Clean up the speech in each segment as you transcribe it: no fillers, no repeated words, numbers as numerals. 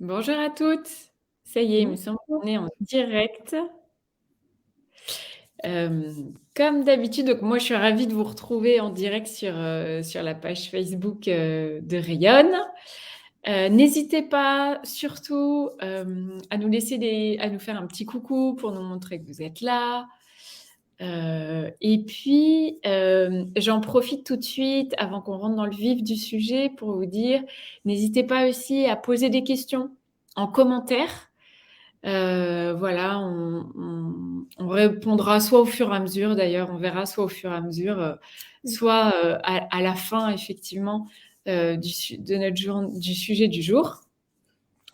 Bonjour à toutes. Ça y est, il me semble Bonjour. qu'on est en direct. Comme d'habitude, donc moi, je suis ravie de vous retrouver en direct sur la page Facebook, de Rayonne. N'hésitez pas surtout, à nous faire un petit coucou pour nous montrer que vous êtes là. Et puis, j'en profite tout de suite avant qu'on rentre dans le vif du sujet pour vous dire, n'hésitez pas aussi à poser des questions en commentaire. Voilà, on répondra soit au fur et à mesure d'ailleurs, on verra soit au fur et à mesure, soit, à la fin effectivement, du sujet du jour.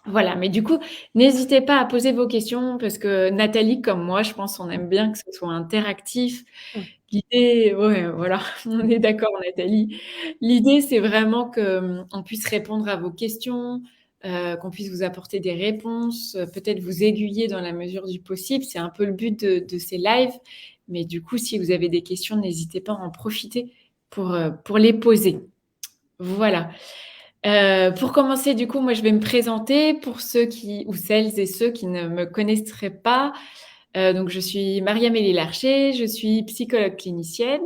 Voilà, mais du coup, n'hésitez pas à poser vos questions parce que Nathalie, comme moi, je pense, on aime bien que ce soit interactif. Oui. L'idée ouais, voilà, on est d'accord Nathalie. L'idée, c'est vraiment que, on puisse répondre à vos questions, qu'on puisse vous apporter des réponses, peut-être vous aiguiller dans la mesure du possible. C'est un peu le but de ces lives. Mais du coup, si vous avez des questions, n'hésitez pas à en profiter pour les poser. Voilà. Pour commencer, du coup, moi, je vais me présenter pour ceux qui ou celles et ceux qui ne me connaisseraient pas. Donc je suis Marie-Amélie Larcher, je suis psychologue clinicienne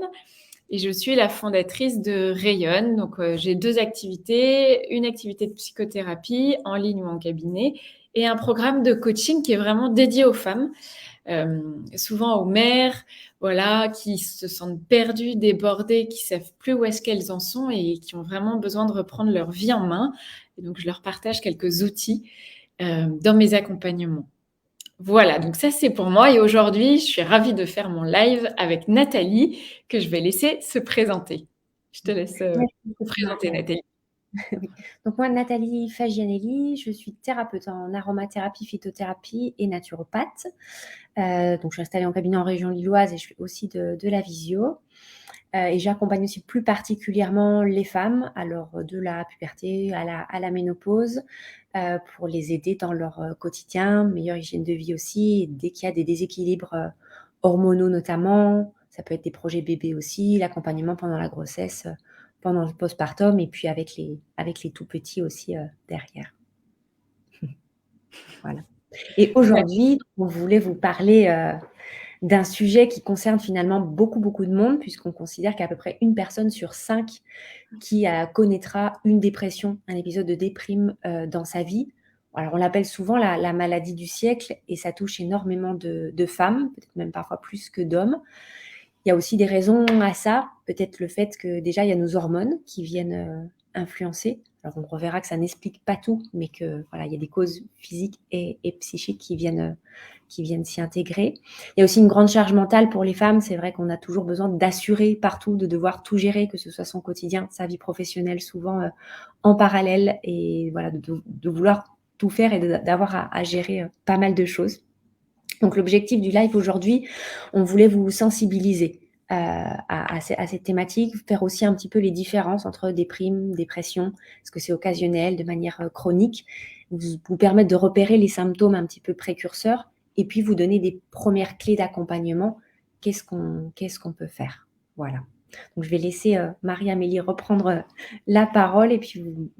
et je suis la fondatrice de Rayonne. Donc, j'ai 2 activités, une activité de psychothérapie en ligne ou en cabinet et un programme de coaching qui est vraiment dédié aux femmes, souvent aux mères, voilà, qui se sentent perdues, débordées, qui savent plus où est-ce qu'elles en sont et qui ont vraiment besoin de reprendre leur vie en main. Et donc je leur partage quelques outils, dans mes accompagnements. Voilà, donc ça c'est pour moi et aujourd'hui, je suis ravie de faire mon live avec Nathalie que je vais laisser se présenter. Je te laisse, Merci te beaucoup, présenter Maria. Nathalie. Oui. Donc moi, Nathalie Fagianelli, je suis thérapeute en aromathérapie, phytothérapie et naturopathe. Donc je suis installée en cabinet en région lilloise et je fais aussi de la visio. Et j'accompagne aussi plus particulièrement les femmes, alors de la puberté à la ménopause, pour les aider dans leur quotidien, meilleure hygiène de vie aussi. Et dès qu'il y a des déséquilibres hormonaux notamment, ça peut être des projets bébés aussi, l'accompagnement pendant la grossesse, pendant le postpartum et puis avec les tout petits aussi derrière. Voilà. Et aujourd'hui, on voulait vous parler d'un sujet qui concerne finalement beaucoup, beaucoup de monde, puisqu'on considère qu'à peu près une personne sur 5 qui connaîtra une dépression, un épisode de déprime dans sa vie. Alors, on l'appelle souvent la maladie du siècle et ça touche énormément de femmes, peut-être même parfois plus que d'hommes. Il y a aussi des raisons à ça, peut-être le fait que déjà il y a nos hormones qui viennent influencer. Alors on reverra que ça n'explique pas tout, mais que voilà, il y a des causes physiques et psychiques qui viennent s'y intégrer. Il y a aussi une grande charge mentale pour les femmes. C'est vrai qu'on a toujours besoin d'assurer partout, de devoir tout gérer, que ce soit son quotidien, sa vie professionnelle, souvent en parallèle, et voilà, de vouloir tout faire et d'avoir à gérer pas mal de choses. Donc l'objectif du live aujourd'hui, on voulait vous sensibiliser à cette thématique, faire aussi un petit peu les différences entre déprime, dépression, est-ce que c'est occasionnel, de manière chronique, vous permettre de repérer les symptômes un petit peu précurseurs et puis vous donner des premières clés d'accompagnement. Qu'est-ce qu'on peut faire? Voilà. Donc je vais laisser Marie-Amélie reprendre la parole et puis vous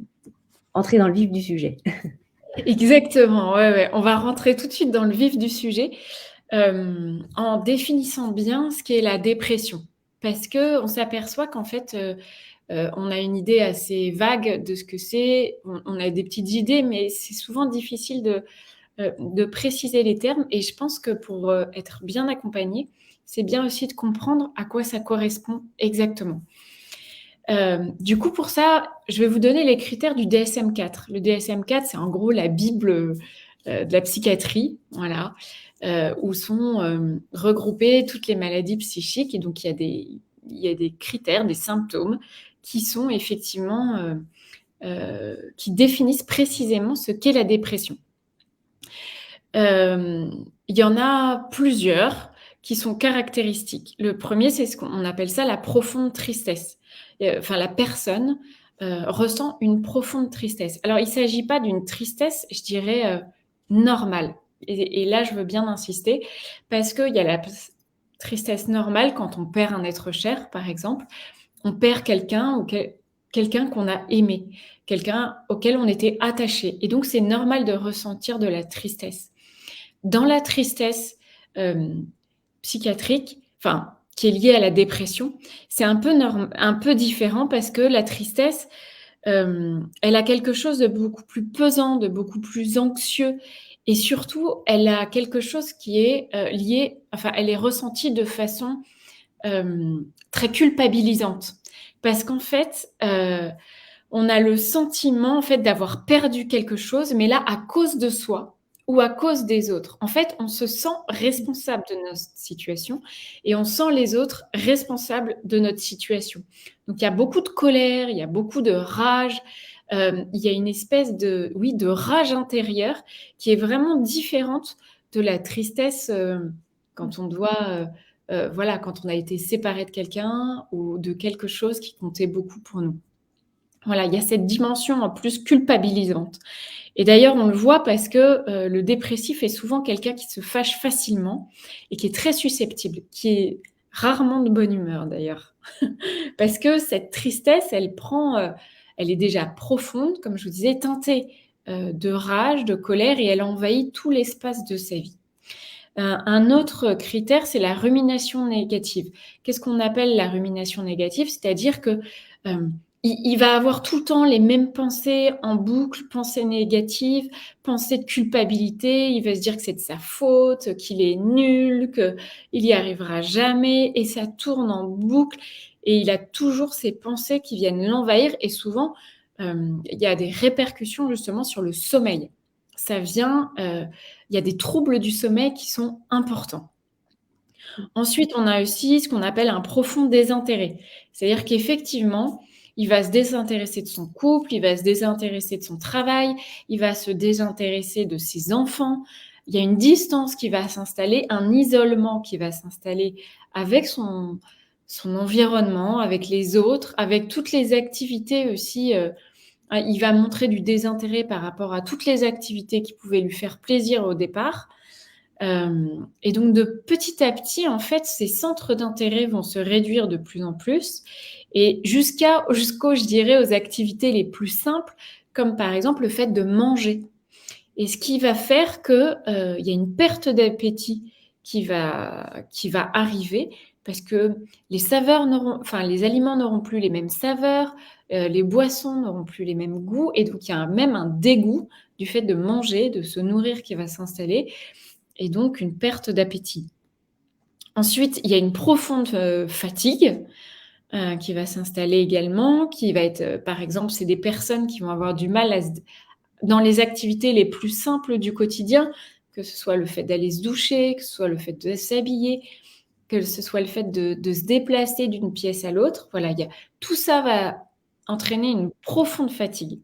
entrer dans le vif du sujet. Exactement, ouais, ouais. On va rentrer tout de suite dans le vif du sujet, en définissant bien ce qu'est la dépression. Parce qu'on s'aperçoit qu'en fait, on a une idée assez vague de ce que c'est. On a des petites idées, mais c'est souvent difficile de préciser les termes et je pense que pour, être bien accompagné, c'est bien aussi de comprendre à quoi ça correspond exactement. Du coup, pour ça, je vais vous donner les critères du DSM-4. Le DSM-4, c'est en gros la bible, de la psychiatrie, voilà, où sont, regroupées toutes les maladies psychiques et donc il y a des critères, des symptômes qui sont effectivement, qui définissent précisément ce qu'est la dépression. Il y en a plusieurs qui sont caractéristiques. Le premier, c'est ce qu'on appelle ça la profonde tristesse. Enfin, la personne ressent une profonde tristesse. Alors, il ne s'agit pas d'une tristesse, je dirais, normale. Et là, je veux bien insister, parce qu'il y a la tristesse normale quand on perd un être cher, par exemple. On perd quelqu'un ou quelqu'un qu'on a aimé, quelqu'un auquel on était attaché et donc c'est normal de ressentir de la tristesse. Dans la tristesse, hem, psychiatrique, enfin, qui est liée à la dépression, c'est un peu différent parce que la tristesse, elle a quelque chose de beaucoup plus pesant, de beaucoup plus anxieux et surtout, elle a quelque chose qui est, lié enfin, elle est ressentie de façon, très culpabilisante. Parce qu'en fait, on a le sentiment, en fait, d'avoir perdu quelque chose, mais là, à cause de soi ou à cause des autres. En fait, on se sent responsable de notre situation et on sent les autres responsables de notre situation. Donc il y a beaucoup de colère, il y a beaucoup de rage, il y a une espèce de oui, de rage intérieure qui est vraiment différente de la tristesse, quand on doit, voilà, quand on a été séparé de quelqu'un ou de quelque chose qui comptait beaucoup pour nous. Voilà, il y a cette dimension en plus culpabilisante et d'ailleurs on le voit parce que, le dépressif est souvent quelqu'un qui se fâche facilement et qui est très susceptible, qui est rarement de bonne humeur d'ailleurs. Parce que cette tristesse, elle est déjà profonde, comme je vous disais, teintée, de rage, de colère et elle envahit tout l'espace de sa vie. Un autre critère, c'est la rumination négative. Qu'est-ce qu'on appelle la rumination négative? C'est-à-dire que, il va avoir tout le temps les mêmes pensées en boucle, pensées négatives, pensées de culpabilité. Il va se dire que c'est de sa faute, qu'il est nul, qu'il y arrivera jamais et ça tourne en boucle et il a toujours ces pensées qui viennent l'envahir et souvent, il y a des répercussions justement sur le sommeil. Ça vient, il y a des troubles du sommeil qui sont importants. Ensuite, on a aussi ce qu'on appelle un profond désintérêt. C'est-à-dire qu'effectivement, il va se désintéresser de son couple, il va se désintéresser de son travail, il va se désintéresser de ses enfants. Il y a une distance qui va s'installer, un isolement qui va s'installer avec son environnement, avec les autres, avec toutes les activités aussi, il va montrer du désintérêt par rapport à toutes les activités qui pouvaient lui faire plaisir au départ. Et donc de petit à petit, en fait, ces centres d'intérêt vont se réduire de plus en plus et jusqu'aux, je dirais, aux activités les plus simples, comme par exemple le fait de manger. Et ce qui va faire que, il y a une perte d'appétit qui va arriver parce que les aliments n'auront plus les mêmes saveurs, les boissons n'auront plus les mêmes goûts et donc il y a même un dégoût du fait de manger, de se nourrir qui va s'installer et donc une perte d'appétit. Ensuite, il y a une profonde, fatigue, qui va s'installer également, qui va être, par exemple, c'est des personnes qui vont avoir du mal à se dans les activités les plus simples du quotidien, que ce soit le fait d'aller se doucher, que ce soit le fait de s'habiller, que ce soit le fait de se déplacer d'une pièce à l'autre. Voilà, tout ça va entraîner une profonde fatigue.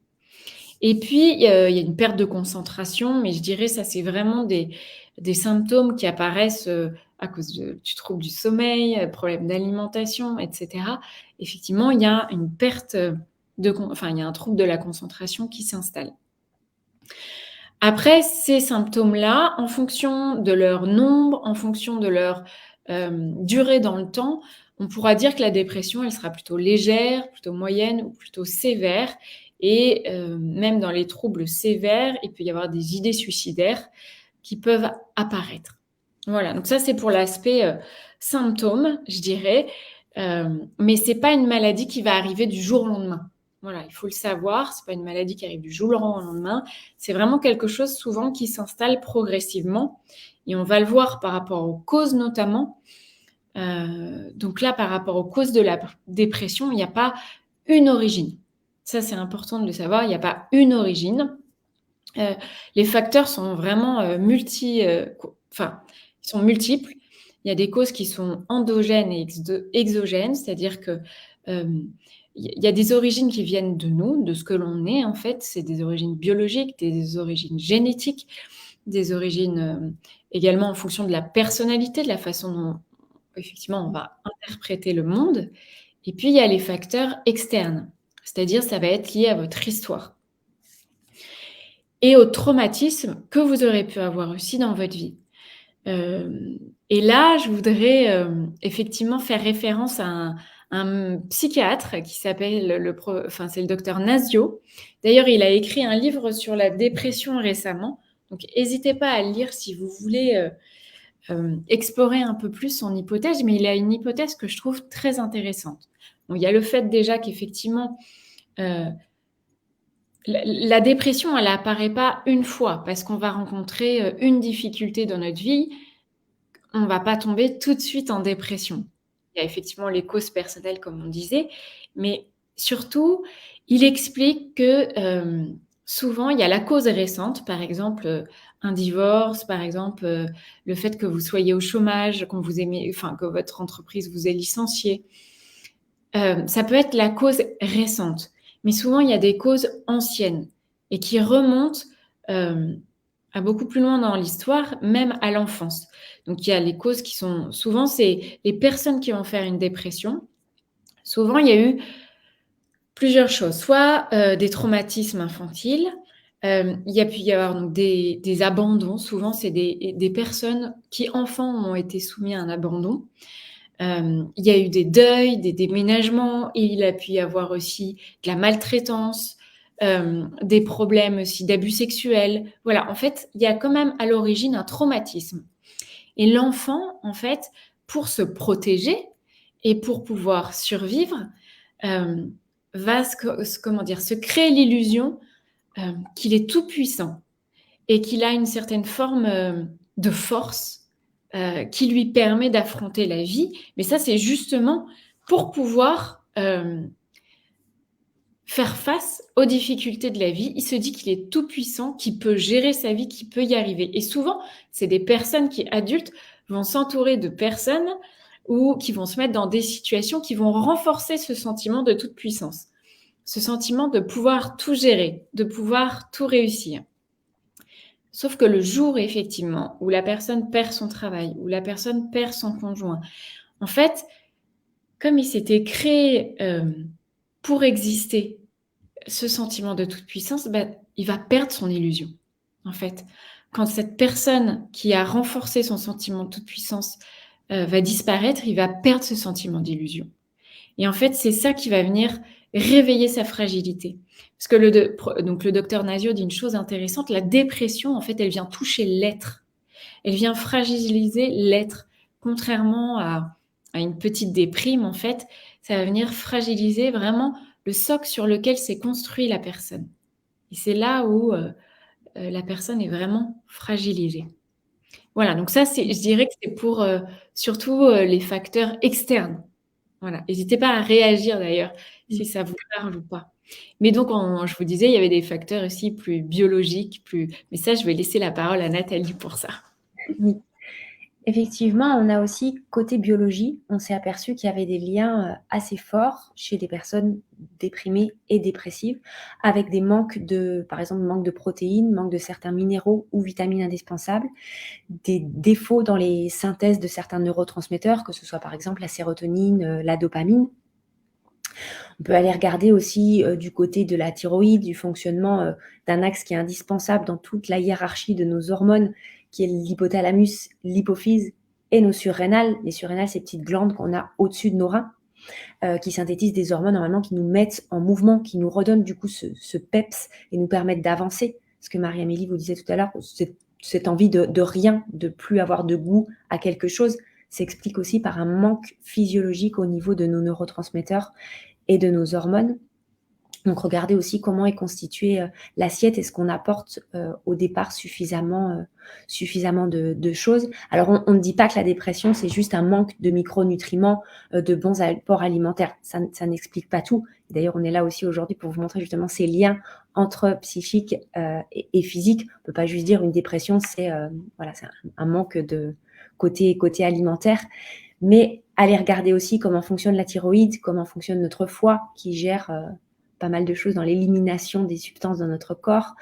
Et puis, il y a une perte de concentration, mais je dirais ça, c'est vraiment des symptômes qui apparaissent, à cause du trouble du sommeil, problèmes d'alimentation et cetera. Effectivement, il y a une perte, il y a un trouble de la concentration qui s'installe. Après, ces symptômes-là, en fonction de leur nombre, en fonction de leur, durée dans le temps, on pourra dire que la dépression, elle sera plutôt légère, plutôt moyenne ou plutôt sévère et même dans les troubles sévères, il peut y avoir des idées suicidaires qui peuvent apparaître. Voilà, donc ça, c'est pour l'aspect, symptômes, je dirais, mais c'est pas une maladie qui va arriver du jour au lendemain. Voilà, il faut le savoir, c'est pas une maladie qui arrive du jour au lendemain. C'est vraiment quelque chose souvent qui s'installe progressivement et on va le voir par rapport aux causes notamment. Donc là, par rapport aux causes de la dépression, il n'y a pas une origine. Ça, c'est important de le savoir, il n'y a pas une origine. Les facteurs sont vraiment, ils sont multiples. Il y a des causes qui sont endogènes et exogènes, c'est-à-dire que, il y a des origines qui viennent de nous, de ce que l'on est en fait. C'est des origines biologiques, des origines génétiques, des origines, également en fonction de la personnalité, de la façon dont effectivement on va interpréter le monde et puis il y a les facteurs externes, c'est-à-dire ça va être lié à votre histoire et au traumatisme que vous aurez pu avoir aussi dans votre vie. Hem Et là, je voudrais, effectivement faire référence à un psychiatre qui s'appelle c'est le docteur Nasio. D'ailleurs, il a écrit un livre sur la dépression récemment. Donc, n'hésitez pas à le lire si vous voulez explorer un peu plus son hypothèse, mais il a une hypothèse que je trouve très intéressante. Bon, il y a le fait déjà qu'effectivement, la dépression, elle n'apparaît pas une fois, parce qu'on va rencontrer une difficulté dans notre vie, on ne va pas tomber tout de suite en dépression. Il y a effectivement les causes personnelles, comme on disait, mais surtout, il explique que souvent, il y a la cause récente, par exemple, un divorce, par exemple, le fait que vous soyez au chômage, que votre entreprise vous ait licencié. Ça peut être la cause récente, mais souvent, il y a des causes anciennes et qui remontent à beaucoup plus loin dans l'histoire, même à l'enfance. Donc, il y a les causes qui sont souvent, c'est les personnes qui vont faire une dépression. Souvent, il y a eu plusieurs choses, soit des traumatismes infantiles, il y a pu y avoir donc des abandons. Souvent, c'est des personnes qui, enfants, ont été soumis à un abandon. Il y a eu des deuils, des déménagements, et il a pu y avoir aussi de la maltraitance, des problèmes aussi d'abus sexuels. Voilà, en fait, il y a quand même à l'origine un traumatisme. Et l'enfant, en fait, pour se protéger et pour pouvoir survivre, va se créer l'illusion qu'il est tout puissant et qu'il a une certaine forme de force qui lui permet d'affronter la vie. Mais ça, c'est justement pour pouvoir faire face aux difficultés de la vie. Il se dit qu'il est tout puissant, qu'il peut gérer sa vie, qu'il peut y arriver. Et souvent, c'est des personnes qui, adultes, vont s'entourer de personnes ou qui vont se mettre dans des situations qui vont renforcer ce sentiment de toute puissance, ce sentiment de pouvoir tout gérer, de pouvoir tout réussir. Sauf que le jour, effectivement, où la personne perd son travail, où la personne perd son conjoint, en fait, comme il s'était créé pour exister ce sentiment de toute puissance, il va perdre son illusion, en fait. Quand cette personne qui a renforcé son sentiment de toute puissance va disparaître, il va perdre ce sentiment d'illusion. Et en fait, c'est ça qui va venir réveiller sa fragilité. Parce que le docteur Nasio dit une chose intéressante, la dépression, en fait, elle vient toucher l'être. Elle vient fragiliser l'être. Contrairement à une petite déprime, en fait, ça va venir fragiliser vraiment le socle sur lequel s'est construit la personne. Et c'est là où la personne est vraiment fragilisée. Voilà, donc ça, je dirais que c'est pour surtout les facteurs externes. Voilà, n'hésitez pas à réagir d'ailleurs, si ça vous parle ou pas. Mais donc, je vous disais, il y avait des facteurs aussi plus biologiques, mais ça, je vais laisser la parole à Nathalie pour ça. Oui. Effectivement, on a aussi côté biologie, on s'est aperçu qu'il y avait des liens assez forts chez des personnes déprimées et dépressives, avec des manques par exemple, manque de protéines, manque de certains minéraux ou vitamines indispensables, des défauts dans les synthèses de certains neurotransmetteurs, que ce soit par exemple la sérotonine, la dopamine. On peut aller regarder aussi du côté de la thyroïde, du fonctionnement d'un axe qui est indispensable dans toute la hiérarchie de nos hormones, qui est l'hypothalamus, l'hypophyse et nos surrénales. Les surrénales, ces petites glandes qu'on a au-dessus de nos reins, qui synthétisent des hormones normalement qui nous mettent en mouvement, qui nous redonnent du coup ce peps et nous permettent d'avancer. Ce que Marie-Amélie vous disait tout à l'heure, cette envie de rien, de plus avoir de goût à quelque chose, s'explique aussi par un manque physiologique au niveau de nos neurotransmetteurs et de nos hormones. Donc, regardez aussi comment est constituée l'assiette. Est-ce qu'on apporte au départ suffisamment de choses? Alors, on ne dit pas que la dépression, c'est juste un manque de micronutriments, de bons apports alimentaires. Ça n'explique pas tout. D'ailleurs, on est là aussi aujourd'hui pour vous montrer justement ces liens entre psychique et physique. On ne peut pas juste dire une dépression, c'est un manque de côté alimentaire. Mais allez regarder aussi comment fonctionne la thyroïde, comment fonctionne notre foie qui gère pas mal de choses dans l'élimination des substances dans notre corps,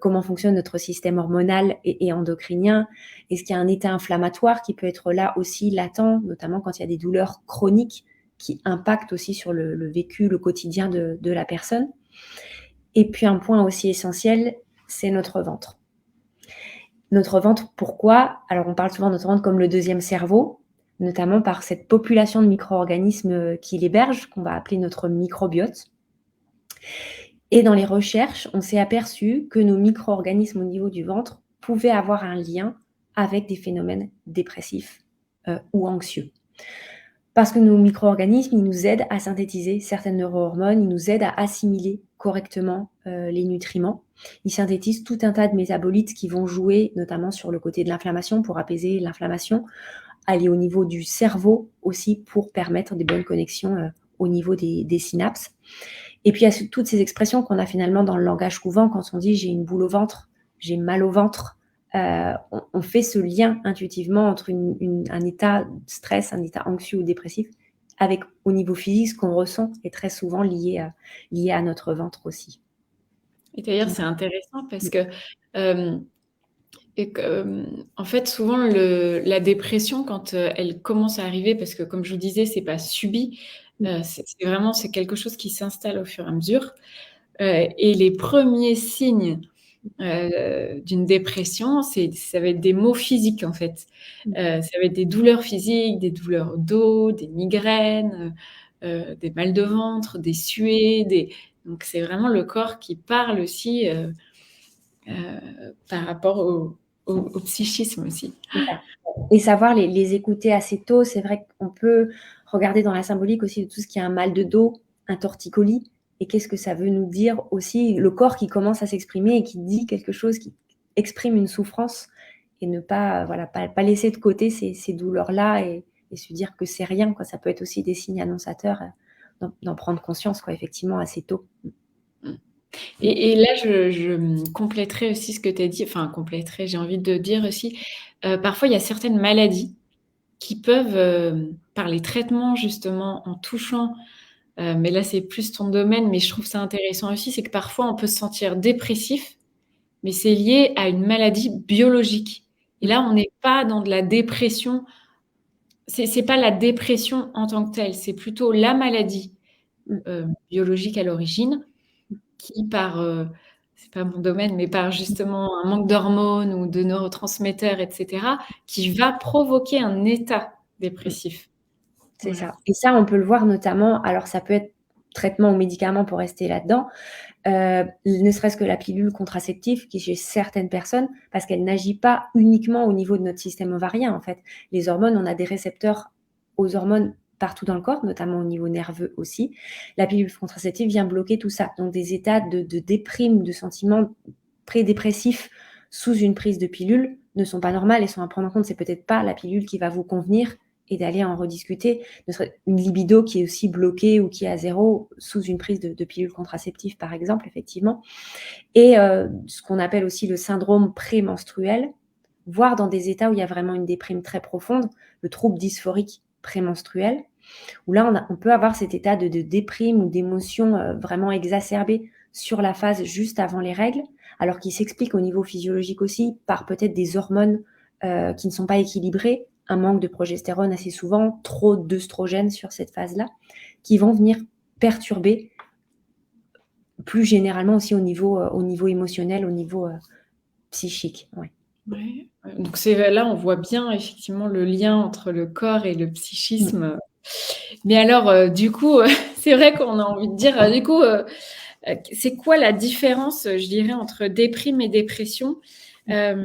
comment fonctionne notre système hormonal et endocrinien. Est-ce qu'il y a un état inflammatoire qui peut être là aussi latent, notamment quand il y a des douleurs chroniques qui impactent aussi sur le vécu, le quotidien de la personne. Et puis un point aussi essentiel, c'est notre ventre. Notre ventre, pourquoi? Alors on parle souvent de notre ventre comme le deuxième cerveau. notamment par cette population de micro-organismes qui l'héberge, qu'on va appeler notre microbiote. Et dans les recherches, on s'est aperçu que nos micro-organismes au niveau du ventre pouvaient avoir un lien avec des phénomènes dépressifs ou anxieux. Parce que nos micro-organismes, ils nous aident à synthétiser certaines neurohormones, ils nous aident à assimiler correctement les nutriments. Ils synthétisent tout un tas de métabolites qui vont jouer notamment sur le côté de l'inflammation pour apaiser l'inflammation, aller au niveau du cerveau aussi pour permettre des bonnes connexions au niveau des synapses. Et puis il y a toutes ces expressions qu'on a finalement dans le langage courant quand on dit j'ai une boule au ventre, j'ai mal au ventre. On fait ce lien intuitivement entre un état de stress, un état anxieux ou dépressif, avec au niveau physique ce qu'on ressent est très souvent lié à notre ventre aussi. Et d'ailleurs, c'est intéressant parce que, en fait, souvent la dépression quand, elle commence à arriver, parce que comme je vous disais, c'est pas subi, c'est vraiment quelque chose qui s'installe au fur et à mesure, et les premiers signes d'une dépression, ça va être des maux physiques, en fait. Ça va être des douleurs physiques, des douleurs au dos, des migraines, des mal de ventre, des suées, donc c'est vraiment le corps qui parle aussi, par rapport au psychisme aussi. C'est ça. Et savoir les écouter assez tôt, c'est vrai qu'on peut regarder dans la symbolique aussi de tout ce qui est un mal de dos, un torticolis, et qu'est-ce que ça veut nous dire aussi, le corps qui commence à s'exprimer et qui dit quelque chose, qui exprime une souffrance, et ne pas, voilà, pas laisser de côté ces douleurs-là et se dire que c'est rien, quoi. Ça peut être aussi des signes annonçateurs, d'en prendre conscience, quoi, effectivement, assez tôt. Mmh. Et là, je compléterai aussi ce que tu as dit, enfin compléterai, j'ai envie de dire aussi, parfois il y a certaines maladies qui peuvent, par les traitements justement en touchant, mais là c'est plus ton domaine, mais je trouve ça intéressant aussi, c'est que parfois on peut se sentir dépressif, mais c'est lié à une maladie biologique. Et là, on n'est pas dans de la dépression, c'est pas la dépression en tant que telle, c'est plutôt la maladie, Mmh. biologique à l'origine qui par, c'est pas mon domaine, mais par justement un manque d'hormones ou de neurotransmetteurs et cetera, qui va provoquer un état Mmh. dépressif. C'est Voilà. ça. Et ça, on peut le voir notamment, alors ça peut être traitement ou médicament pour rester là-dedans, ne serait-ce que la pilule contraceptive qui chez certaines personnes, parce qu'elle n'agit pas uniquement au niveau de notre système ovarien, en fait. Les hormones, on a des récepteurs aux hormones partout dans le corps, notamment au niveau nerveux aussi. La pilule contraceptive vient bloquer tout ça. Donc des états de déprime, de sentiments prédépressifs sous une prise de pilule ne sont pas normales et sont à prendre en compte. C'est peut-être pas la pilule qui va vous convenir et d'aller en rediscuter. Une libido qui est aussi bloquée ou qui est à zéro sous une prise de pilule contraceptive, par exemple, effectivement. Et ce qu'on appelle aussi le syndrome prémenstruel, voire dans des états où il y a vraiment une déprime très profonde, le trouble dysphorique prémenstruel, où là, on peut avoir cet état de déprime ou d'émotion vraiment exacerbée sur la phase juste avant les règles, alors qu'il s'explique au niveau physiologique aussi par peut-être des hormones qui ne sont pas équilibrées, un manque de progestérone assez souvent, trop d'œstrogènes sur cette phase-là, qui vont venir perturber plus généralement aussi au niveau émotionnel, au niveau psychique. Ouais. Ouais, donc là, on voit bien effectivement le lien entre le corps et le Mmh. psychisme. Mais alors, du coup, c'est vrai qu'on a envie de dire, du coup, c'est quoi la différence, je dirais, entre déprime et dépression? Hem,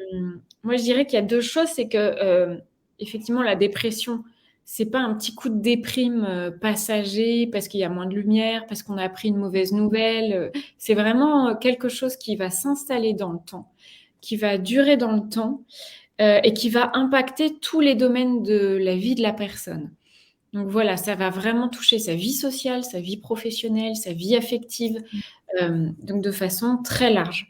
Moi, je dirais qu'il y a 2 choses, c'est que, effectivement, la dépression, c'est pas un petit coup de déprime, passager parce qu'il y a moins de lumière, parce qu'on a appris une mauvaise nouvelle, c'est vraiment, quelque chose qui va s'installer dans le temps, qui va durer dans le temps, et qui va impacter tous les domaines de la vie de la personne. Donc voilà, ça va vraiment toucher sa vie sociale, sa vie professionnelle, sa vie affective, donc de façon très large.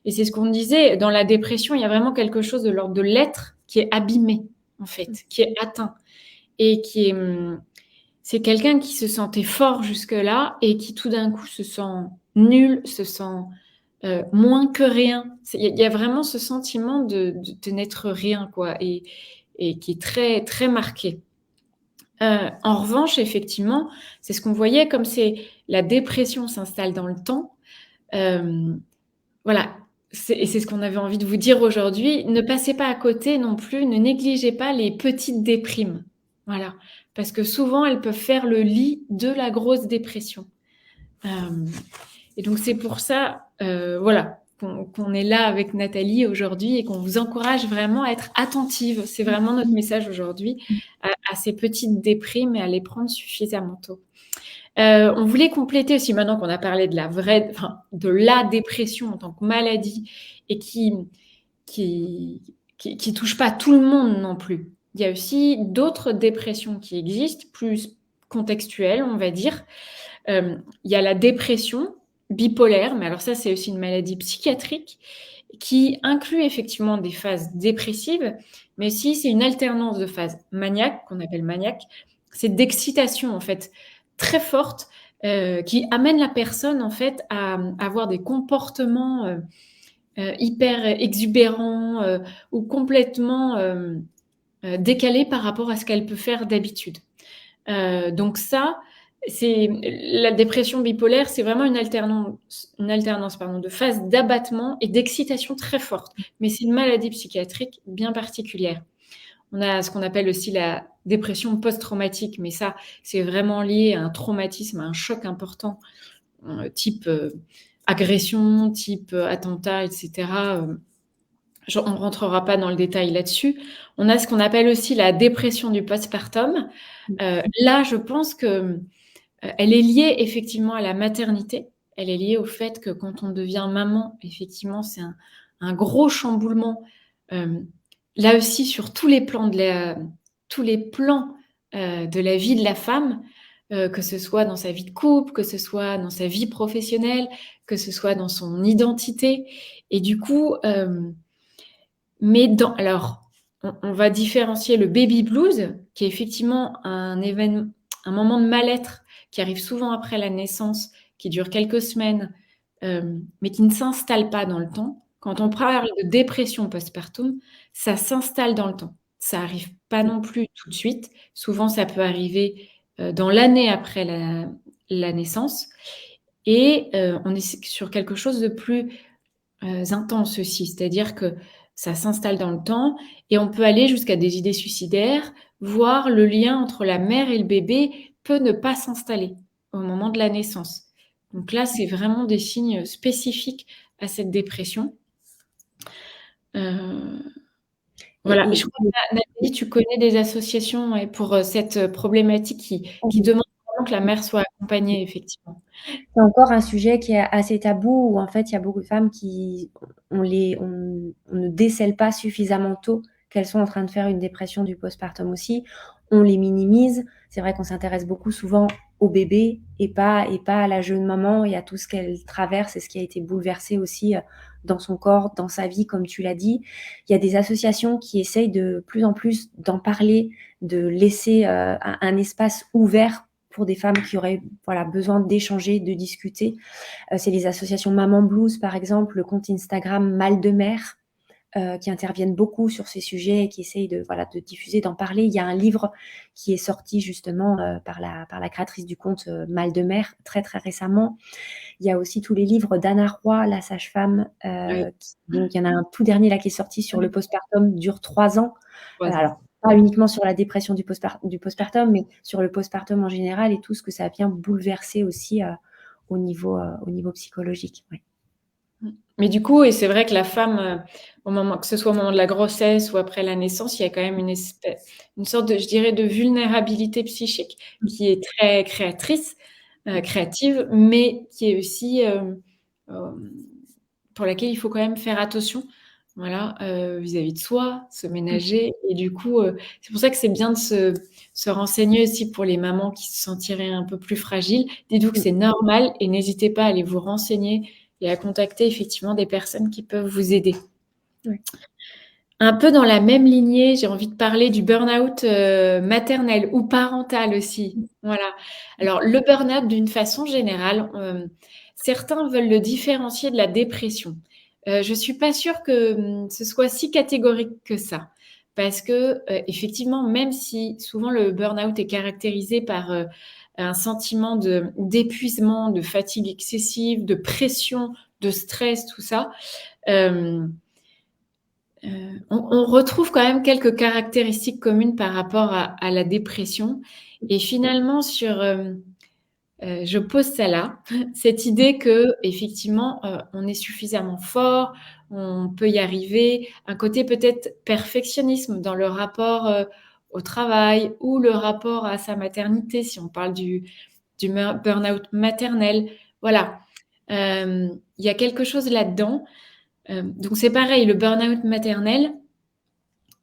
Et c'est ce qu'on disait, dans la dépression, il y a vraiment quelque chose de l'ordre de l'être qui est abîmé, en fait, qui est atteint et qui est, c'est quelqu'un qui se sentait fort jusque-là et qui tout d'un coup se sent nul, se sent, moins que rien. Il y a vraiment ce sentiment de n'être rien, quoi, et qui est très, très marqué. En revanche, effectivement, c'est ce qu'on voyait, comme c'est la dépression s'installe dans le temps, hem, voilà, c'est ce qu'on avait envie de vous dire aujourd'hui. Ne passez pas à côté non plus, ne négligez pas les petites déprimes. Voilà, parce que souvent, elles peuvent faire le lit de la grosse dépression. Et donc, c'est pour ça, voilà, qu'on est là avec Nathalie aujourd'hui et qu'on vous encourage vraiment à être attentive. C'est vraiment notre message aujourd'hui, à ces petites déprimes et à les prendre suffisamment tôt. On voulait compléter aussi, maintenant qu'on a parlé de de la dépression en tant que maladie et qui touche pas tout le monde non plus. Il y a aussi d'autres dépressions qui existent, plus contextuelles, on va dire. Il y a la dépression bipolaire, mais alors ça, c'est aussi une maladie psychiatrique qui inclut effectivement des phases dépressives, mais aussi c'est une alternance de phases maniaques, qu'on appelle maniaques. C'est d'excitation, en fait, très forte, qui amène la personne, en fait, à avoir des comportements hyper exubérants ou complètement décalés par rapport à ce qu'elle peut faire d'habitude. Donc ça, c'est la dépression bipolaire, c'est vraiment une alternance pardon, de phases d'abattement et d'excitation très forte. Mais c'est une maladie psychiatrique bien particulière. On a ce qu'on appelle aussi la dépression post-traumatique, mais ça, c'est vraiment lié à un traumatisme, à un choc important, type agression, type attentat, etc. On ne rentrera pas dans le détail là-dessus. On a ce qu'on appelle aussi la dépression du postpartum. Là, je pense que elle est liée effectivement à la maternité. Elle est liée au fait que quand on devient maman, effectivement, c'est un gros chamboulement. Là aussi, sur tous les plans de la vie de la femme, que ce soit dans sa vie de couple, que ce soit dans sa vie professionnelle, que ce soit dans son identité. Et du coup, alors, on va différencier le baby blues, qui est effectivement un moment de mal-être qui arrive souvent après la naissance, qui dure quelques semaines, mais qui ne s'installe pas dans le temps. Quand on parle de dépression postpartum, ça s'installe dans le temps. Ça arrive pas non plus tout de suite. Souvent, ça peut arriver dans l'année après la naissance. Et on est sur quelque chose de plus intense aussi, c'est-à-dire que ça s'installe dans le temps et on peut aller jusqu'à des idées suicidaires, voire le lien entre la mère et le bébé peut ne pas s'installer au moment de la naissance. Donc là, c'est vraiment des signes spécifiques à cette dépression. Voilà. Et je crois que Nathalie, tu connais des associations pour cette problématique qui demande vraiment que la mère soit accompagnée, effectivement. C'est encore un sujet qui est assez tabou où en fait il y a beaucoup de femmes on ne décèle pas suffisamment tôt qu'elles sont en train de faire une dépression du postpartum aussi. On les minimise. C'est vrai qu'on s'intéresse beaucoup souvent au bébé et pas à la jeune maman et à tout ce qu'elle traverse et ce qui a été bouleversé aussi dans son corps, dans sa vie, comme tu l'as dit. Il y a des associations qui essayent de plus en plus d'en parler, de laisser un espace ouvert pour des femmes qui auraient besoin d'échanger, de discuter. C'est les associations Maman Blues, par exemple, le compte Instagram Mal de Mère, qui interviennent beaucoup sur ces sujets et qui essayent de diffuser, d'en parler. Il y a un livre qui est sorti justement par la créatrice du compte Mal de Mère très, très récemment. Il y a aussi tous les livres d'Anna Roy, la sage-femme. Donc, il y en a un tout dernier là qui est sorti sur le postpartum, dure 3 ans. Alors, pas uniquement sur la dépression du postpartum, mais sur le postpartum en général et tout ce que ça vient bouleverser aussi au niveau psychologique. Ouais. Mais du coup, et c'est vrai que la femme, que ce soit au moment de la grossesse ou après la naissance, il y a quand même une sorte de, je dirais, de vulnérabilité psychique qui est très créative, mais qui est aussi pour laquelle il faut quand même faire attention, voilà, vis-à-vis de soi, se ménager. Et du coup, c'est pour ça que c'est bien de se renseigner aussi pour les mamans qui se sentiraient un peu plus fragiles. Dites-vous que c'est normal et n'hésitez pas à aller vous renseigner et à contacter effectivement des personnes qui peuvent vous aider. Oui. Un peu dans la même lignée, j'ai envie de parler du burn-out maternel ou parental aussi. Voilà. Alors, le burn-out, d'une façon générale, certains veulent le différencier de la dépression. Je ne suis pas sûre que ce soit si catégorique que ça. Parce que, effectivement, même si souvent le burn-out est caractérisé par un sentiment d'épuisement, de fatigue excessive, de pression, de stress, tout ça, On retrouve quand même quelques caractéristiques communes par rapport à la dépression et finalement je pose ça là, cette idée qu'effectivement, on est suffisamment fort, on peut y arriver, un côté peut-être perfectionnisme dans le rapport, au travail ou le rapport à sa maternité, si on parle du burn-out maternel. Voilà, il y a quelque chose là-dedans. Donc c'est pareil, le burn-out maternel,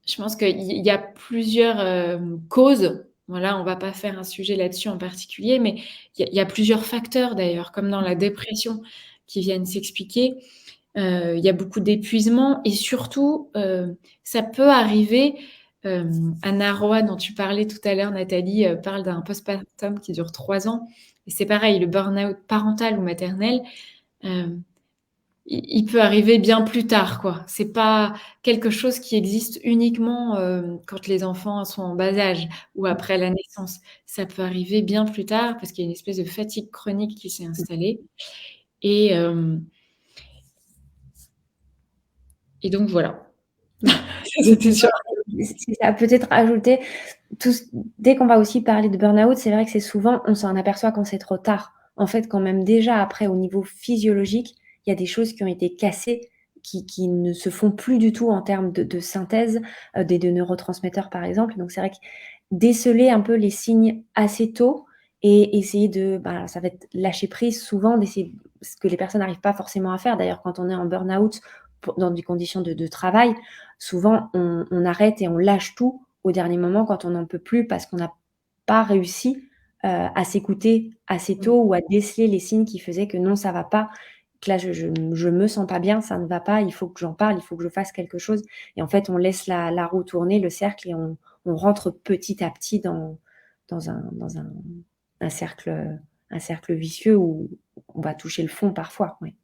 je pense qu'il y a plusieurs causes. Voilà, on va pas faire un sujet là-dessus en particulier, mais il y a plusieurs facteurs d'ailleurs, comme dans la dépression, qui viennent s'expliquer. Il y a beaucoup d'épuisement et surtout, ça peut arriver. Anna Roy, dont tu parlais tout à l'heure, Nathalie, parle d'un postpartum qui dure 3 ans. Et c'est pareil, le burn-out parental ou maternel, euh, il peut arriver bien plus tard, quoi. C'est pas quelque chose qui existe uniquement quand les enfants sont en bas âge ou après la naissance. Ça peut arriver bien plus tard parce qu'il y a une espèce de fatigue chronique qui s'est installée. Et, euh, et donc voilà. C'était sûr. C'est ça, peut-être ajouter, dès qu'on va aussi parler de burn-out, c'est vrai que c'est souvent, on s'en aperçoit quand c'est trop tard. En fait, quand même déjà après, au niveau physiologique, il y a des choses qui ont été cassées, qui ne se font plus du tout en termes de synthèse des neurotransmetteurs, par exemple. Donc c'est vrai que déceler un peu les signes assez tôt et essayer ça va être lâcher prise souvent, d'essayer ce que les personnes n'arrivent pas forcément à faire. D'ailleurs, quand on est en burn-out, dans des conditions de travail, souvent on arrête et on lâche tout au dernier moment quand on n'en peut plus parce qu'on n'a pas réussi à s'écouter assez tôt ou à déceler les signes qui faisaient que non, ça va pas, que là je me sens pas bien, ça ne va pas, il faut que j'en parle, il faut que je fasse quelque chose. Et en fait, on laisse la roue tourner, le cercle, et on rentre petit à petit dans un cercle vicieux où on va toucher le fond parfois. Ouais.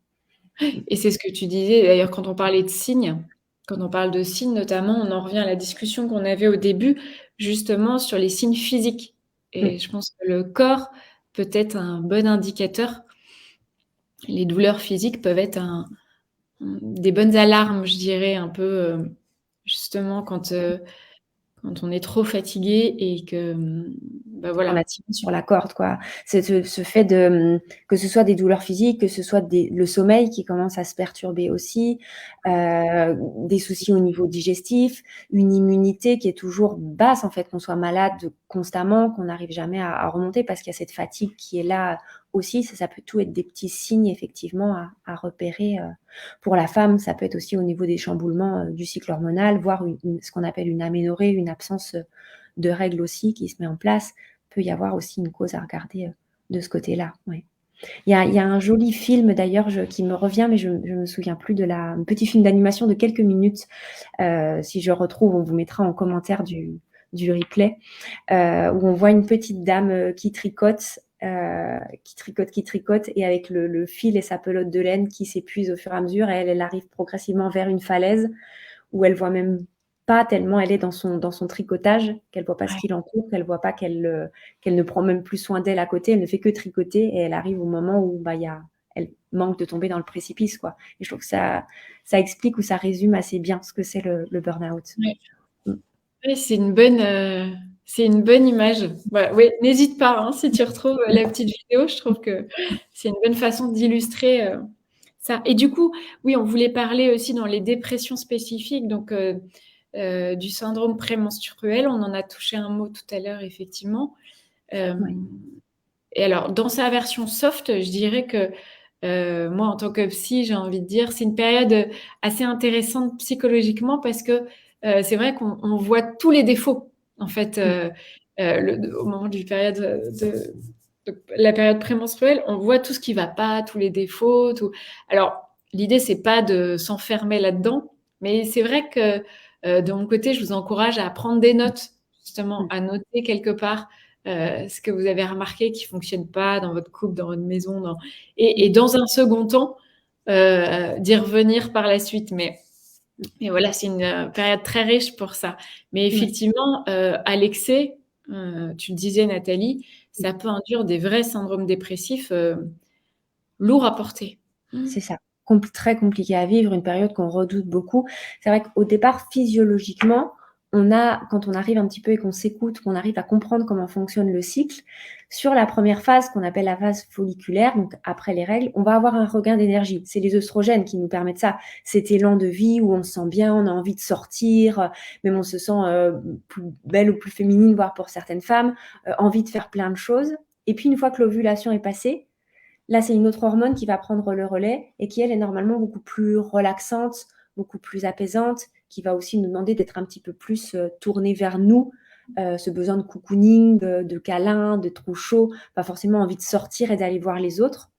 Et c'est ce que tu disais d'ailleurs quand on parlait de signes. Quand on parle de signes notamment, on en revient à la discussion qu'on avait au début, justement sur les signes physiques. Et Mm. je pense que le corps peut être un bon indicateur. Les douleurs physiques peuvent être des bonnes alarmes, je dirais, un peu justement quand on est trop fatigué et que, On a voilà. tiré sur la corde, quoi. C'est ce fait que ce soit des douleurs physiques, que ce soit le sommeil qui commence à se perturber aussi, des soucis au niveau digestif, une immunité qui est toujours basse, en fait, qu'on soit malade constamment, qu'on n'arrive jamais à remonter parce qu'il y a cette fatigue qui est là aussi. Ça peut tout être des petits signes, effectivement, à repérer. Pour la femme, ça peut être aussi au niveau des chamboulements du cycle hormonal, voire ce qu'on appelle une aménorrhée, une absence de règles aussi qui se met en place. Peut y avoir aussi une cause à regarder de ce côté-là. Ouais. Il y a un joli film d'ailleurs qui me revient, mais je ne me souviens plus un petit film d'animation de quelques minutes. Si je retrouve, on vous mettra en commentaire du replay, où on voit une petite dame qui tricote, et avec le fil et sa pelote de laine qui s'épuise au fur et à mesure, et elle arrive progressivement vers une falaise où elle voit même pas tellement elle est dans son tricotage, qu'elle voit pas ce qui l'entoure, qu'elle voit pas qu'elle ne prend même plus soin d'elle à côté, elle ne fait que tricoter et elle arrive au moment où elle manque de tomber dans le précipice, quoi. Et je trouve que ça explique ou ça résume assez bien ce que c'est le burn-out. Ouais. Mm. Oui, c'est une bonne image. Voilà. Oui, n'hésite pas, hein, si tu retrouves la petite vidéo, je trouve que c'est une bonne façon d'illustrer ça. Et du coup, oui, on voulait parler aussi dans les dépressions spécifiques, donc du syndrome prémenstruel. On en a touché un mot tout à l'heure, effectivement. Ouais. Et alors, dans sa version soft, je dirais que moi, en tant que psy, j'ai envie de dire, c'est une période assez intéressante psychologiquement parce que c'est vrai qu'on voit tous les défauts, en fait, au moment de la période prémenstruelle, on voit tout ce qui va pas, tous les défauts, tout. Alors, l'idée, c'est pas de s'enfermer là-dedans, mais c'est vrai que de mon côté, je vous encourage à prendre des notes, justement, Mm. à noter quelque part ce que vous avez remarqué qui fonctionne pas dans votre couple, dans votre maison, et dans un second temps, d'y revenir par la suite. Mais voilà, c'est une période très riche pour ça. Mais Ouais. effectivement, à l'excès, tu le disais, Nathalie, ça peut induire des vrais syndromes dépressifs lourds à porter. C'est ça. très compliqué à vivre, une période qu'on redoute beaucoup. C'est vrai qu'au départ, physiologiquement, quand on arrive un petit peu et qu'on s'écoute, qu'on arrive à comprendre comment fonctionne le cycle, sur la première phase qu'on appelle la phase folliculaire, donc après les règles, on va avoir un regain d'énergie. C'est les œstrogènes qui nous permettent ça. Cet élan de vie où on se sent bien, on a envie de sortir, même on se sent plus belle ou plus féminine, voire pour certaines femmes, envie de faire plein de choses. Et puis une fois que l'ovulation est passée, là, c'est une autre hormone qui va prendre le relais et qui, elle, est normalement beaucoup plus relaxante, beaucoup plus apaisante, qui va aussi nous demander d'être un petit peu plus tournée vers nous, ce besoin de cocooning, de câlin, de trop chaud, pas forcément envie de sortir et d'aller voir les autres.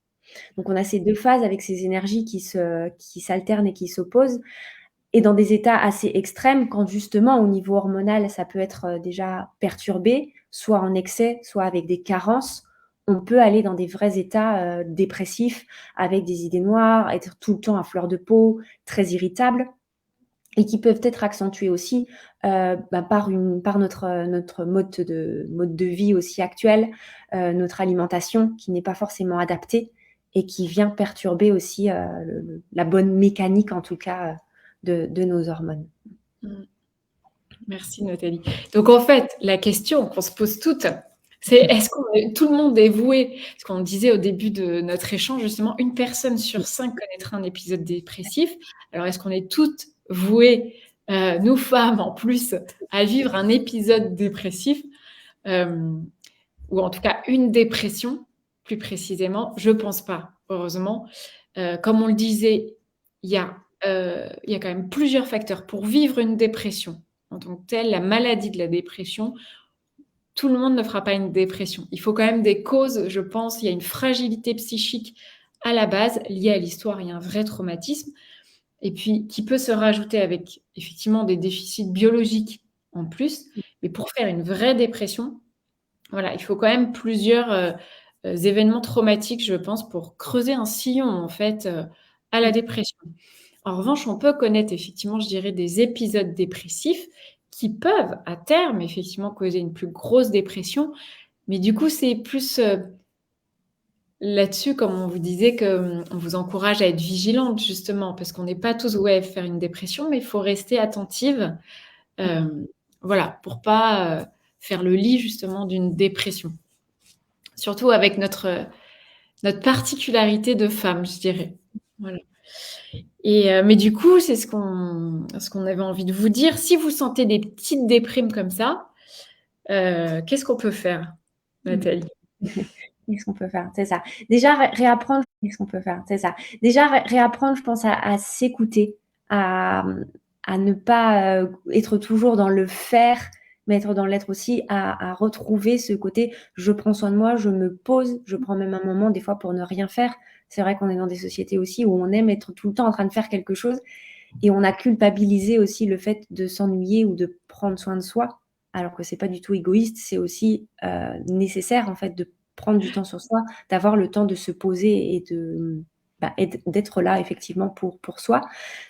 Donc, on a ces deux phases avec ces énergies qui s'alternent et qui s'opposent. Et dans des états assez extrêmes, quand justement, au niveau hormonal, ça peut être déjà perturbé, soit en excès, soit avec des carences, on peut aller dans des vrais états dépressifs, avec des idées noires, être tout le temps à fleur de peau, très irritable, et qui peuvent être accentués aussi par notre mode de vie aussi actuel, notre alimentation qui n'est pas forcément adaptée et qui vient perturber aussi la bonne mécanique, en tout cas, de nos hormones. Merci Nathalie. Donc en fait, la question qu'on se pose toutes, c'est est-ce que tout le monde est voué, parce qu'on disait au début de notre échange justement, une personne sur 5 connaîtra un épisode dépressif. Alors est-ce qu'on est toutes vouées, nous femmes en plus, à vivre un épisode dépressif, ou en tout cas une dépression, plus précisément? Je pense pas, heureusement. Comme on le disait, il y a quand même plusieurs facteurs pour vivre une dépression en tant que telle, la maladie de la dépression. Tout le monde ne fera pas une dépression. Il faut quand même des causes, je pense. Il y a une fragilité psychique à la base liée à l'histoire. Il y a un vrai traumatisme. Et puis, qui peut se rajouter avec effectivement des déficits biologiques en plus. Mais pour faire une vraie dépression, voilà, il faut quand même plusieurs événements traumatiques, je pense, pour creuser un sillon, en fait, à la dépression. En revanche, on peut connaître effectivement, je dirais, des épisodes dépressifs qui peuvent, à terme, effectivement, causer une plus grosse dépression. Mais du coup, c'est plus là-dessus, comme on vous disait, qu'on vous encourage à être vigilante, justement, parce qu'on n'est pas tous voués à faire une dépression, mais il faut rester attentive, voilà, pour pas faire le lit, justement, d'une dépression. Surtout avec notre particularité de femme, je dirais. Voilà. Mais du coup, c'est ce qu'on avait envie de vous dire. Si vous sentez des petites déprimes comme ça, qu'est-ce qu'on peut faire, Nathalie? Qu'est-ce qu'on peut faire? C'est ça. Déjà, réapprendre, qu'est-ce qu'on peut faire? C'est ça. Déjà, réapprendre, je pense, à s'écouter, à, à ne pas être toujours dans le faire, mais être dans l'être aussi, à retrouver ce côté, je prends soin de moi, je me pose, je prends même un moment, des fois, pour ne rien faire. C'est vrai qu'on est dans des sociétés aussi où on aime être tout le temps en train de faire quelque chose et on a culpabilisé aussi le fait de s'ennuyer ou de prendre soin de soi, alors que c'est pas du tout égoïste, c'est aussi nécessaire, en fait, de prendre du temps sur soi, d'avoir le temps de se poser et d'être là effectivement pour soi.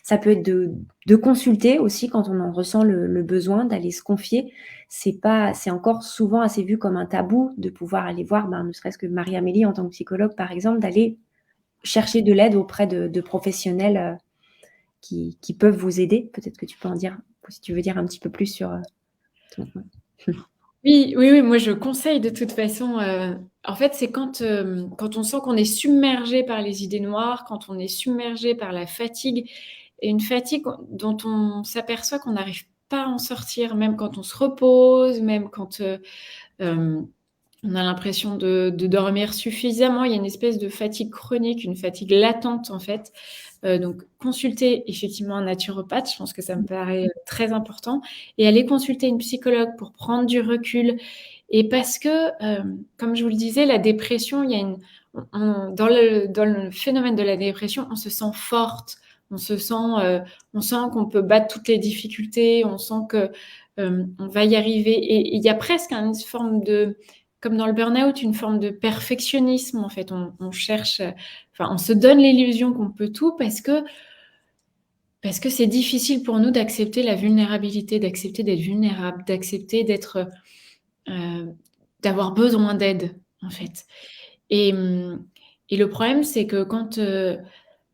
Ça peut être de consulter aussi quand on en ressent le besoin, d'aller se confier. C'est encore souvent assez vu comme un tabou de pouvoir aller voir, ne serait-ce que Marie-Amélie en tant que psychologue par exemple, d'aller chercher de l'aide auprès de professionnels qui peuvent vous aider. Peut-être que tu peux en dire, si tu veux dire un petit peu plus sur ton... Oui, oui, oui, moi je conseille de toute façon. En fait, c'est quand on sent qu'on est submergé par les idées noires, quand on est submergé par la fatigue, et une fatigue dont on s'aperçoit qu'on n'arrive pas à en sortir, même quand on se repose, même quand on a l'impression de dormir suffisamment. Il y a une espèce de fatigue chronique, une fatigue latente en fait. Donc consulter effectivement un naturopathe, je pense que ça me paraît très important, et aller consulter une psychologue pour prendre du recul. Et parce que, comme je vous le disais, la dépression, il y a dans le phénomène de la dépression, on se sent forte, on sent qu'on peut battre toutes les difficultés, on sent que on va y arriver. Et il y a presque une forme de, comme dans le burn-out, une forme de perfectionnisme en fait. On cherche, on se donne l'illusion qu'on peut tout parce que c'est difficile pour nous d'accepter la vulnérabilité, d'accepter d'être vulnérable, d'accepter d'avoir besoin d'aide en fait. Et le problème, c'est que quand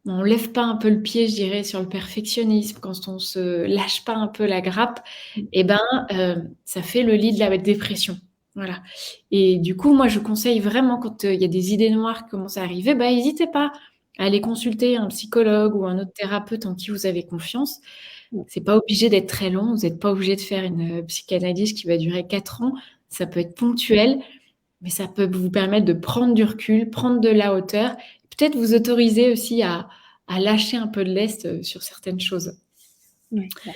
on lève pas un peu le pied, je dirais, sur le perfectionnisme, quand on se lâche pas un peu la grappe, Mmh. et ben, ça fait le lit de la dépression. Voilà. Et du coup, moi, je conseille vraiment quand, il y a des idées noires qui commencent à arriver, bah, hésitez pas à aller consulter un psychologue ou un autre thérapeute en qui vous avez confiance. Mmh. C'est pas obligé d'être très long, vous êtes pas obligé de faire une, psychanalyse qui va durer 4 ans. Ça peut être ponctuel, mais ça peut vous permettre de prendre du recul, prendre de la hauteur, peut-être vous autoriser aussi à lâcher un peu de lest, sur certaines choses. Ouais, ouais.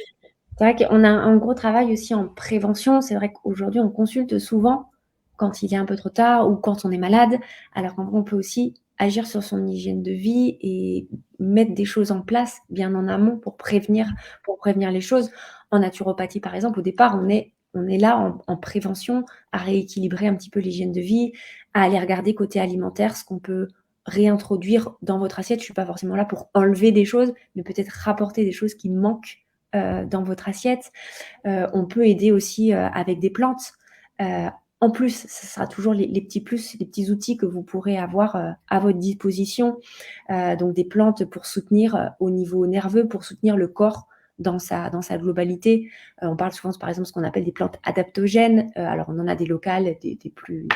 C'est vrai qu'on a un gros travail aussi en prévention. C'est vrai qu'aujourd'hui, on consulte souvent quand il est un peu trop tard ou quand on est malade, alors qu'en vrai, on peut aussi agir sur son hygiène de vie et mettre des choses en place bien en amont pour prévenir les choses. En naturopathie, par exemple, au départ, on est là en prévention, à rééquilibrer un petit peu l'hygiène de vie, à aller regarder côté alimentaire ce qu'on peut réintroduire dans votre assiette. Je suis pas forcément là pour enlever des choses, mais peut-être rapporter des choses qui manquent dans votre assiette. On peut aider aussi avec des plantes. Euh, En plus, ce sera toujours les petits plus, les petits outils que vous pourrez avoir à votre disposition. Donc des plantes pour soutenir au niveau nerveux, pour soutenir le corps dans sa globalité. On parle souvent, par exemple, ce qu'on appelle des plantes adaptogènes. Alors on en a des locales, des plus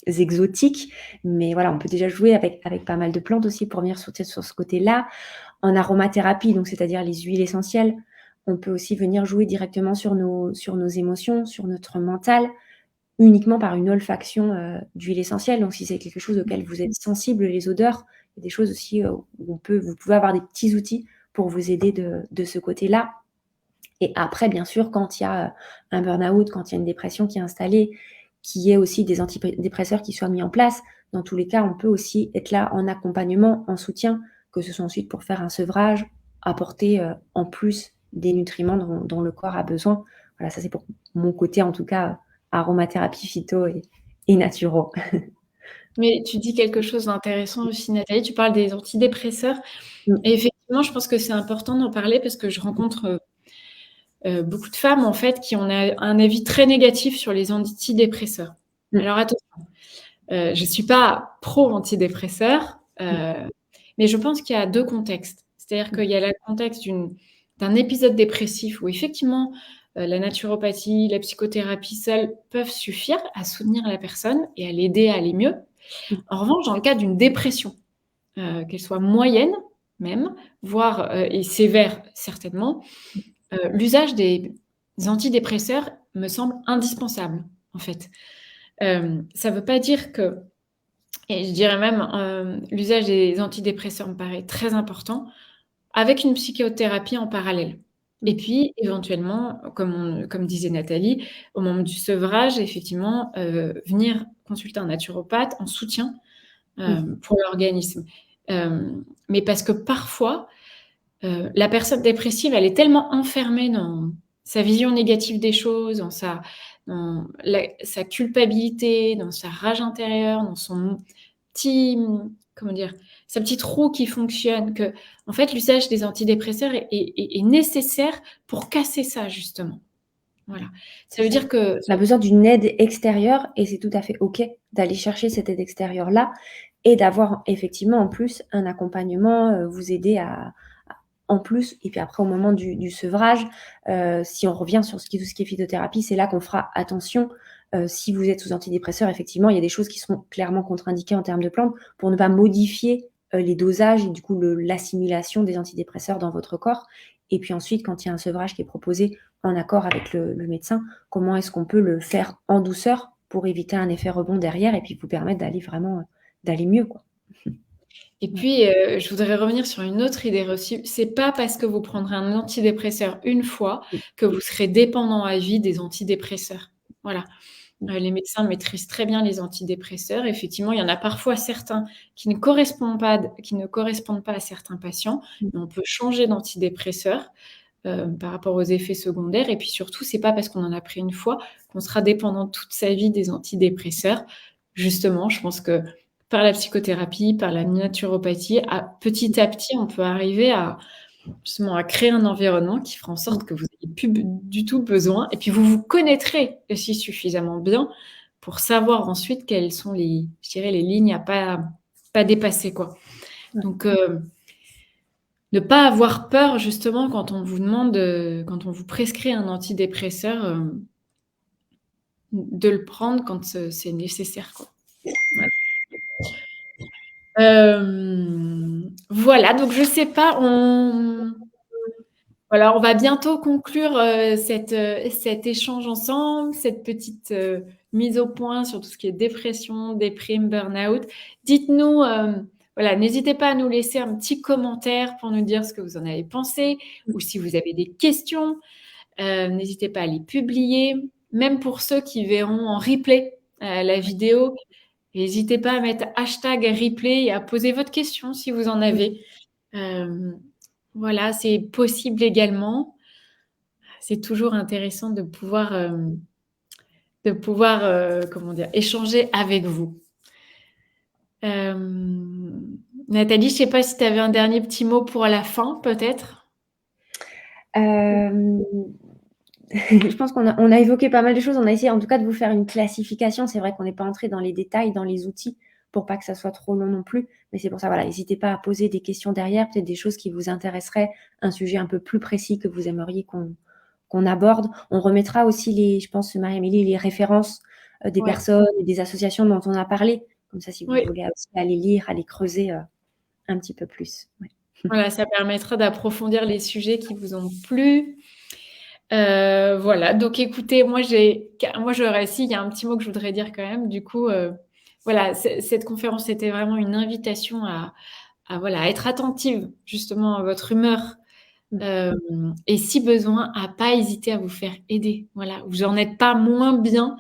exotiques, mais voilà, on peut déjà jouer avec pas mal de plantes aussi pour venir sur ce côté-là. En aromathérapie, donc c'est-à-dire les huiles essentielles, on peut aussi venir jouer directement sur nos émotions, sur notre mental, uniquement par une olfaction d'huile essentielle. Donc si c'est quelque chose auquel vous êtes sensible, les odeurs, il y a des choses aussi où vous pouvez avoir des petits outils pour vous aider de ce côté-là. Et après, bien sûr, quand il y a un burn-out, quand il y a une dépression qui est installée, qu'il y ait aussi des antidépresseurs qui soient mis en place, dans tous les cas, on peut aussi être là en accompagnement, en soutien, que ce soit ensuite pour faire un sevrage, apporter en plus des nutriments dont le corps a besoin. Voilà, ça c'est pour mon côté, en tout cas, aromathérapie, phyto et naturo. Mais tu dis quelque chose d'intéressant aussi, Nathalie, tu parles des antidépresseurs Mm, et effectivement, je pense que c'est important d'en parler parce que je rencontre, beaucoup de femmes, en fait, qui ont un avis très négatif sur les antidépresseurs. mm, Alors attention, je suis pas pro antidépresseurs, mm, mais je pense qu'il y a 2 contextes. C'est-à-dire qu'il y a le contexte d'un épisode dépressif où effectivement, la naturopathie, la psychothérapie seule peuvent suffire à soutenir la personne et à l'aider à aller mieux. mm, En revanche, dans le cas d'une dépression, qu'elle soit moyenne même, voire, et sévère certainement, l'usage des antidépresseurs me semble indispensable, en fait. Ça veut pas dire que, et je dirais même, l'usage des antidépresseurs me paraît très important, avec une psychothérapie en parallèle. Et mm, puis éventuellement, comme disait Nathalie, au moment du sevrage, effectivement, venir consulter un naturopathe en soutien, mm. pour l'organisme. Mais parce que parfois, la personne dépressive, elle est tellement enfermée dans sa vision négative des choses, dans sa culpabilité, dans sa rage intérieure, dans son petit, comment dire? Sa petite roue qui fonctionne, qu'en fait, l'usage des antidépresseurs est nécessaire pour casser ça, justement. Voilà. Ça C'est veut ça. dire que On a besoin d'une aide extérieure et c'est tout à fait OK d'aller chercher cette aide extérieure-là et d'avoir effectivement en plus un accompagnement, vous aider en plus et puis après au moment du sevrage, si on revient sur tout ce qui est phytothérapie, c'est là qu'on fera attention. Si vous êtes sous antidépresseurs, effectivement, il y a des choses qui seront clairement contre-indiquées en termes de plantes pour ne pas modifier, les dosages et du coup l'assimilation des antidépresseurs dans votre corps. Et puis ensuite, quand il y a un sevrage qui est proposé en accord avec le médecin, comment est-ce qu'on peut le faire en douceur pour éviter un effet rebond derrière et puis vous permettre d'aller vraiment, d'aller mieux, quoi. Et Ouais. puis, je voudrais revenir sur une autre idée reçue. C'est pas parce que vous prendrez un antidépresseur une fois Mmh, que vous serez dépendant à vie des antidépresseurs. Voilà. mmh, Les médecins maîtrisent très bien les antidépresseurs. Effectivement, il y en a parfois certains qui ne correspondent pas à certains patients, mmh, mais on peut changer d'antidépresseur, par rapport aux effets secondaires. Et puis surtout, c'est pas parce qu'on en a pris une fois qu'on sera dépendant toute sa vie des antidépresseurs. Justement, je pense que par la psychothérapie, par la naturopathie, petit à petit, on peut arriver à justement à créer un environnement qui fera en mmh. sorte que vous n'ayez plus du tout besoin, et puis vous vous connaîtrez aussi suffisamment bien pour savoir ensuite quelles sont je dirais, les lignes à pas dépasser, quoi. Ouais. Donc, ne pas avoir peur justement quand on vous demande, quand on vous prescrit un antidépresseur, de le prendre quand, c'est nécessaire, quoi. Voilà. Voilà, donc je sais pas, voilà, on va bientôt conclure, cet échange ensemble, cette petite, mise au point sur tout ce qui est dépression, déprime, burn-out. Dites-nous, voilà, n'hésitez pas à nous laisser un petit commentaire pour nous dire ce que vous en avez pensé ou si vous avez des questions. N'hésitez pas à les publier, même pour ceux qui verront en replay, la Ouais. vidéo. N'hésitez pas à mettre hashtag replay et à poser votre question si vous en Mmh. avez. Hem, voilà, c'est possible également. C'est toujours intéressant de pouvoir, comment dire? Échanger avec vous. Nathalie, je sais pas si tu avais un dernier petit mot pour la fin, peut-être? Hem, je pense qu'on a évoqué pas mal de choses. On a essayé en tout cas de vous faire une classification. C'est vrai qu'on n'est pas entré dans les détails, dans les outils, pour pas que ça soit trop long non plus. Mais c'est pour ça, voilà, n'hésitez pas à poser des questions derrière, peut-être des choses qui vous intéresseraient, un sujet un peu plus précis que vous aimeriez qu'on aborde. On remettra aussi je pense, Marie-Amélie, les références, des Ouais. personnes et des associations dont on a parlé. Comme ça, si vous Oui. voulez aussi aller lire, aller creuser, un petit peu plus. Ouais. Voilà, ça permettra d'approfondir les sujets qui vous ont plu. Voilà, donc écoutez, moi j'aurais si, il y a un petit mot que je voudrais dire quand même. Du coup, voilà, cette conférence était vraiment une invitation à voilà, à être attentive justement à votre humeur, Mmh. et si besoin, à pas hésiter à vous faire aider. Voilà, vous en êtes pas moins bien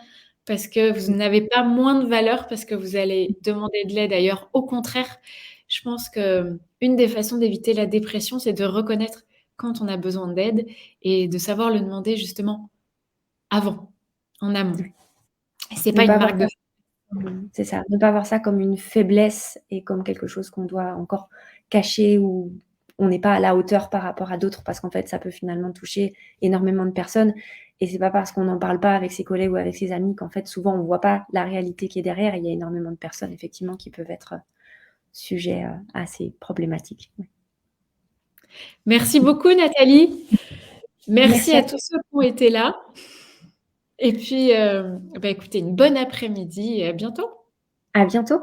parce que vous Mmh. n'avez pas moins de valeur parce que vous allez demander de l'aide. D'ailleurs, au contraire, je pense qu'une des façons d'éviter la dépression, c'est de reconnaître quand on a besoin d'aide et de savoir le demander justement avant, en amont. Ouais. Et c'est Ne pas pas une voir marque ça de c'est ça, ne pas voir ça comme une faiblesse et comme quelque chose qu'on doit encore cacher ou on n'est pas à la hauteur par rapport à d'autres parce qu'en fait, ça peut finalement toucher énormément de personnes et c'est pas parce qu'on n'en parle pas avec ses collègues ou avec ses amis qu'en fait, souvent, on voit pas la réalité qui est derrière et il y a énormément de personnes effectivement qui peuvent être, sujets, à ces problématiques. Ouais. Merci beaucoup Nathalie. Merci Merci à à tous ceux qui ont été là et puis, bah, écoutez, une bonne après-midi et à bientôt. à bientôt.